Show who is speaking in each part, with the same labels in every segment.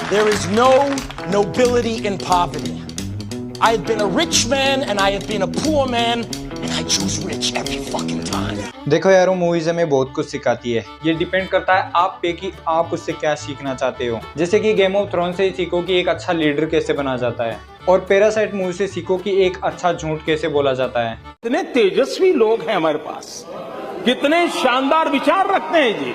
Speaker 1: There is no nobility in poverty. I have been a rich man and I have been a poor man and I choose rich every fucking time.
Speaker 2: देखो यारो, movies हमें बहुत कुछ सिखाती है। ये depend करता है आप पे कि आप उससे क्या सीखना चाहते हो। जैसे कि गेम ऑफ थ्रोन से सीखो कि एक अच्छा लीडर कैसे बना जाता है, और पैरासाइट मूवी से सीखो कि एक अच्छा झूठ कैसे बोला जाता है।
Speaker 3: कितने तेजस्वी लोग हैं हमारे पास, कितने शानदार विचार रखते हैं जी।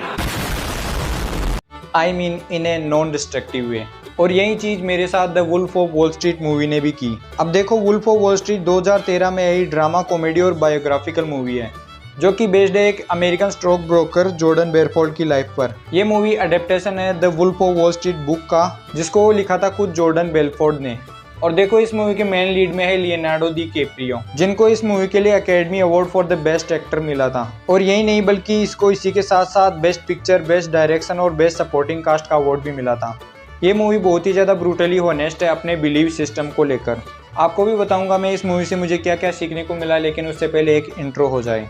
Speaker 2: I mean in a non destructive way. और यही चीज मेरे साथ the Wolf of Wall Street movie ने भी की। अब देखो, वुल्फ ऑफ वॉल स्ट्रीट 2013 में आई ड्रामा, कॉमेडी और बायोग्राफिकल मूवी है, जो कि बेस्ड है एक American stock broker Jordan Belfort की लाइफ पर। यह मूवी अडेप्टेशन है The Wolf of Wall Street book का, जिसको लिखा था खुद जॉर्डन बेलफोर्ड ने। और देखो, इस मूवी के मेन लीड में है लियोनार्डो डी कैप्रियो, जिनको इस मूवी के लिए academy award for the best actor मिला था। और यही नहीं बल्कि इसको इसी के साथ साथ बेस्ट पिक्चर, बेस्ट डायरेक्शन और बेस्ट सपोर्टिंग कास्ट का अवार्ड भी मिला था। ये मूवी बहुत ही ज़्यादा ब्रूटली हॉनेस्ट है अपने बिलीव सिस्टम को लेकर। आपको भी बताऊंगा मैं इस मूवी से मुझे क्या क्या सीखने को मिला, लेकिन उससे पहले एक इंट्रो हो जाए।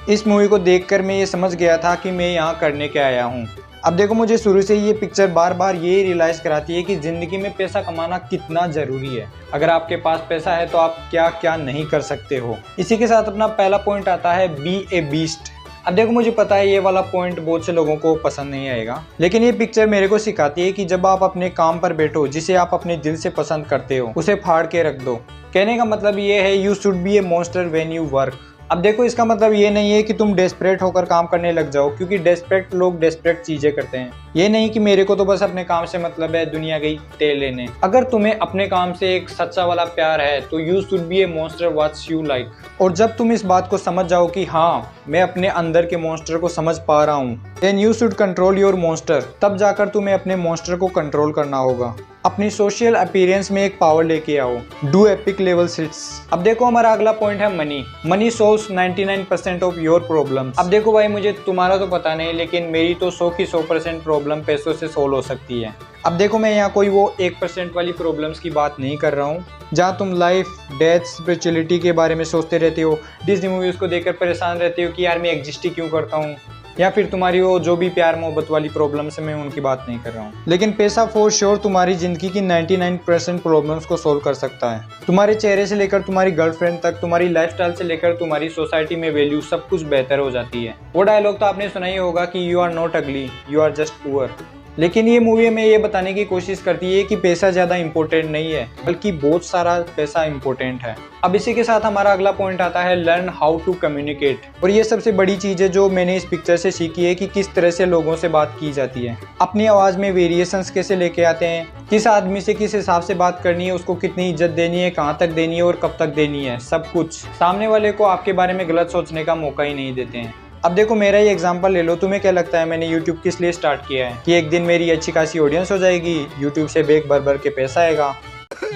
Speaker 2: इस मूवी को देखकर मैं ये समझ गया था कि मैं यहाँ करने क्या आया हूँ। अब देखो, मुझे शुरू से ये पिक्चर बार बार ये रियलाइज़ कराती है कि ज़िंदगी में पैसा कमाना कितना ज़रूरी है। अगर आपके पास पैसा है तो आप क्या क्या नहीं कर सकते हो। इसी के साथ अपना पहला पॉइंट आता है बी ए बीस्ट। अब देखो, मुझे पता है ये वाला पॉइंट बहुत से लोगों को पसंद नहीं आएगा, लेकिन ये पिक्चर मेरे को सिखाती है कि जब आप अपने काम पर बैठो, जिसे आप अपने दिल से पसंद करते हो, उसे फाड़ के रख दो। कहने का मतलब ये है, you should be A monster when you work. अब देखो, इसका मतलब ये नहीं है कि तुम डेस्परेट होकर काम करने लग जाओ, क्योंकि डेस्परेट लोग डेस्परेट चीजें करते हैं। ये नहीं कि मेरे को तो बस अपने काम से मतलब है, दुनिया गई तेल लेने। अगर तुम्हें अपने काम से एक सच्चा वाला प्यार है तो you should be A monster what's you like. और जब तुम इस बात को समझ जाओ कि हाँ, मैं अपने अंदर के मॉन्स्टर को समझ पा रहा हूँ, then you should control your monster. तब जाकर तुम्हें अपने मॉन्स्टर को कंट्रोल करना होगा। अपनी सोशल अपीयरेंस में एक पावर लेके आओ। Do epic level sits. अब देखो, हमारा अगला पॉइंट है money. Money solves 99% of your problems. अब देखो भाई, मुझे तुम्हारा तो पता नहीं, लेकिन मेरी तो 100 की 100% प्रॉब्लम पैसों से सोल्व हो सकती है। अब देखो, मैं यहाँ कोई वो 1% वाली प्रॉब्लम्स की बात नहीं कर रहा हूँ, जहाँ तुम लाइफ, डेथ, स्पिरिचुअलिटी के बारे में सोचते रहते हो, डिज्नी मूवीज को देखकर परेशान रहते हो कि यार मैं एग्जिस्ट ही क्यों करता हूँ, या फिर तुम्हारी वो जो भी प्यार मोहब्बत वाली प्रॉब्लम्स है, मैं उनकी बात नहीं कर रहा हूँ। लेकिन पैसा फॉर श्योर तुम्हारी जिंदगी की 99% प्रॉब्लम्स को सोल्व कर सकता है। तुम्हारे चेहरे से लेकर तुम्हारी गर्लफ्रेंड तक, तुम्हारी लाइफस्टाइल से लेकर तुम्हारी सोसाइटी में वैल्यू, सब कुछ बेहतर हो जाती है। वो डायलॉग तो आपने सुना ही होगा कि यू आर नॉट अगली, यू आर जस्ट पुअर। लेकिन ये मूवी में ये बताने की कोशिश करती है कि पैसा ज़्यादा इम्पोर्टेंट नहीं है, बल्कि बहुत सारा पैसा इम्पोर्टेंट है। अब इसी के साथ हमारा अगला पॉइंट आता है लर्न हाउ टू कम्युनिकेट। और ये सबसे बड़ी चीज़ है जो मैंने इस पिक्चर से सीखी है कि किस तरह से लोगों से बात की जाती है। अपनी आवाज़ में वेरिएशंस कैसे लेके आते हैं, किस आदमी से किस हिसाब से बात करनी है, उसको कितनी इज्जत देनी है, कहाँ तक देनी है और कब तक देनी है, सब कुछ। सामने वाले को आपके बारे में गलत सोचने का मौका ही नहीं देते हैं। अब देखो, मेरा ही एग्जांपल ले लो। तुम्हें क्या लगता है मैंने YouTube किस लिए स्टार्ट किया है? कि एक दिन मेरी अच्छी खासी ऑडियंस हो जाएगी, YouTube से बेग भर भर के पैसा आएगा।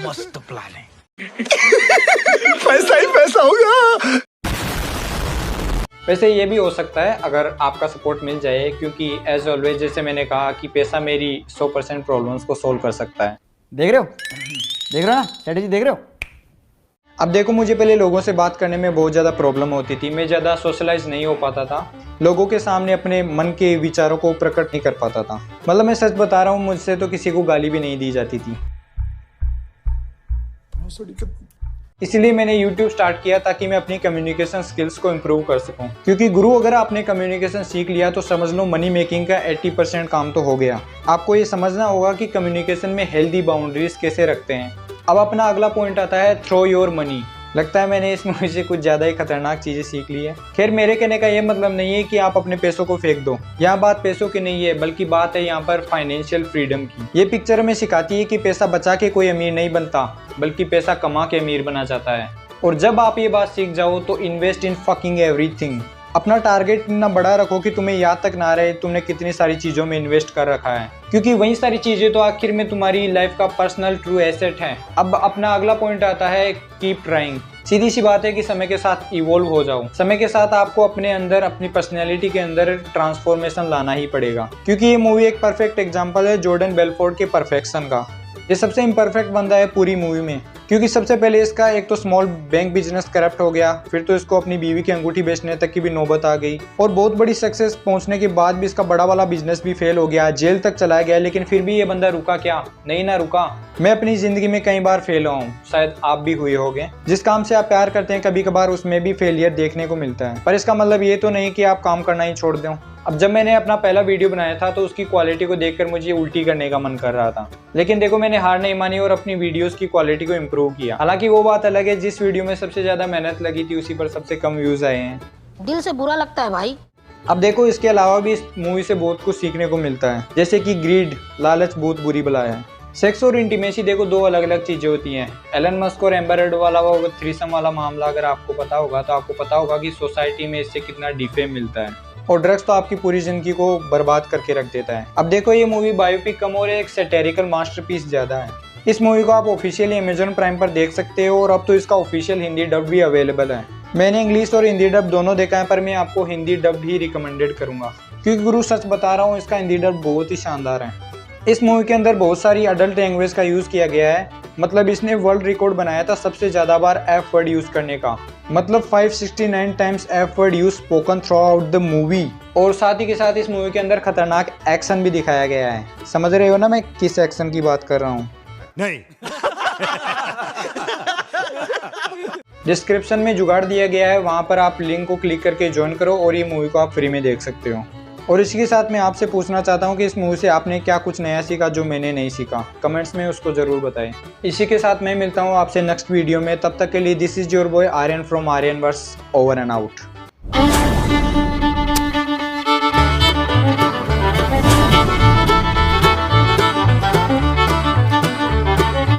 Speaker 1: मस्त प्लान है।
Speaker 3: पैसा ही पैसा होगा।
Speaker 2: वैसे ये भी हो सकता है अगर आपका सपोर्ट मिल जाए, क्योंकि एज ऑलवेज जैसे मैंने कहा कि पैसा मेरी 100% प्रॉब्लम्स को सोल्व कर सकता है।
Speaker 4: देख रहे हो ना स्ट्रेटेजी, देख रहे हो?
Speaker 2: अब देखो, मुझे पहले लोगों से बात करने में बहुत ज़्यादा प्रॉब्लम होती थी। मैं ज़्यादा सोशलाइज नहीं हो पाता था, लोगों के सामने अपने मन के विचारों को प्रकट नहीं कर पाता था। मतलब मैं सच बता रहा हूँ, मुझसे तो किसी को गाली भी नहीं दी जाती थी। इसलिए मैंने YouTube स्टार्ट किया ताकि मैं अपनी कम्युनिकेशन स्किल्स को इम्प्रूव कर सकूं। क्योंकि गुरु, अगर आपने कम्युनिकेशन सीख लिया तो समझ लो मनी मेकिंग का 80% काम तो हो गया। आपको ये समझना होगा कि कम्युनिकेशन में हेल्दी बाउंड्रीज कैसे रखते हैं। अब अपना अगला पॉइंट आता है थ्रो योर मनी। लगता है मैंने इस मूवी से कुछ ज़्यादा ही खतरनाक चीज़ें सीख ली है। खैर, मेरे कहने का ये मतलब नहीं है कि आप अपने पैसों को फेंक दो। यहाँ बात पैसों की नहीं है, बल्कि बात है यहाँ पर फाइनेंशियल फ्रीडम की। ये पिक्चर हमें सिखाती है कि पैसा बचा के कोई अमीर नहीं बनता, बल्कि पैसा कमा के अमीर बना जाता है। और जब आप ये बात सीख जाओ तो इन्वेस्ट इन फकिंग एवरीथिंग। अपना टारगेट इतना बड़ा रखो कि तुम्हें याद तक ना रहे तुमने कितनी सारी चीज़ों में इन्वेस्ट कर रखा है, क्योंकि वही सारी चीज़ें तो आखिर में तुम्हारी लाइफ का पर्सनल ट्रू एसेट है। अब अपना अगला पॉइंट आता है कीप ट्राइंग। सीधी सी बात है कि समय के साथ इवोल्व हो जाओ। समय के साथ आपको अपने अंदर, अपनी पर्सनैलिटी के अंदर ट्रांसफॉर्मेशन लाना ही पड़ेगा, क्योंकि ये मूवी एक परफेक्ट एग्जाम्पल है जॉर्डन बेलफोर्ड के परफेक्शन का। ये सबसे इम्परफेक्ट बंदा है पूरी मूवी में, क्योंकि सबसे पहले इसका एक तो स्मॉल बैंक बिजनेस करप्ट हो गया, फिर तो इसको अपनी बीवी की अंगूठी बेचने तक की भी नौबत आ गई और बहुत बड़ी सक्सेस पहुंचने के बाद भी इसका बड़ा वाला बिजनेस भी फेल हो गया, जेल तक चला गया। लेकिन फिर भी ये बंदा रुका क्या? नहीं ना रुका। मैं अपनी जिंदगी में कई बार फेल हुआ हूँ, शायद आप भी हुए होंगे। जिस काम से आप प्यार करते हैं कभी कभार उसमें भी फेलियर देखने को मिलता है, पर इसका मतलब ये तो नहीं कि आप काम करना ही छोड़ दें। अब जब मैंने अपना पहला वीडियो बनाया था तो उसकी क्वालिटी को देखकर मुझे उल्टी करने का मन कर रहा था, लेकिन देखो मैंने हार नहीं मानी और अपनी वीडियोस की क्वालिटी को इम्प्रूव किया। हालांकि वो बात अलग है, जिस वीडियो में सबसे ज्यादा मेहनत लगी थी उसी पर सबसे कम व्यूज आए हैं।
Speaker 5: दिल से बुरा लगता है भाई।
Speaker 2: अब देखो इसके अलावा भी इस मूवी से बहुत कुछ सीखने को मिलता है, जैसे कि ग्रीड, लालच बहुत बुरी बला है। सेक्स और इंटीमेसी देखो दो अलग अलग चीजें होती हैं। एलन मस्क और एम्बर हर्ड वाला वो थ्रीसम वाला मामला अगर आपको पता होगा तो आपको पता होगा कि सोसाइटी में इससे कितना डिफेम मिलता है, और ड्रग्स तो आपकी पूरी जिंदगी को बर्बाद करके रख देता है। अब देखो ये मूवी बायोपिक कम और एक सैटिरिकल मास्टरपीस ज्यादा है। इस मूवी को आप ऑफिशियली अमेजन प्राइम पर देख सकते हो और अब तो इसका ऑफिशियल हिंदी डब भी अवेलेबल है। मैंने इंग्लिश और हिंदी डब दोनों देखा है, पर मैं आपको हिंदी डब ही रिकमेंडेड करूंगा, क्योंकि गुरु सच बता रहा हूँ इसका हिंदी डब बहुत ही शानदार है। इस मूवी के अंदर बहुत सारी अडल्ट लैंग्वेज का यूज किया गया है, मतलब इसने वर्ल्ड रिकॉर्ड बनाया था सबसे ज्यादा बार एफ वर्ड यूज करने का, मतलब 569 times F word use spoken through out the movie. और साथ ही के साथ इस मूवी के अंदर खतरनाक एक्शन भी दिखाया गया है। समझ रहे हो ना मैं किस एक्शन की बात कर रहा हूँ?
Speaker 6: नहीं।
Speaker 2: डिस्क्रिप्शन में जुगाड़ दिया गया है, वहां पर आप लिंक को क्लिक करके ज्वाइन करो और ये मूवी को आप फ्री में देख सकते हो। और इसी के साथ मैं आपसे पूछना चाहता हूँ कि इस मूवी से आपने क्या कुछ नया सीखा जो मैंने नहीं सीखा, कमेंट्स में उसको जरूर बताएं। इसी के साथ मैं मिलता हूँ आपसे नेक्स्ट वीडियो में, तब तक के लिए this is your boy Aryan from Aryan verse, over and out.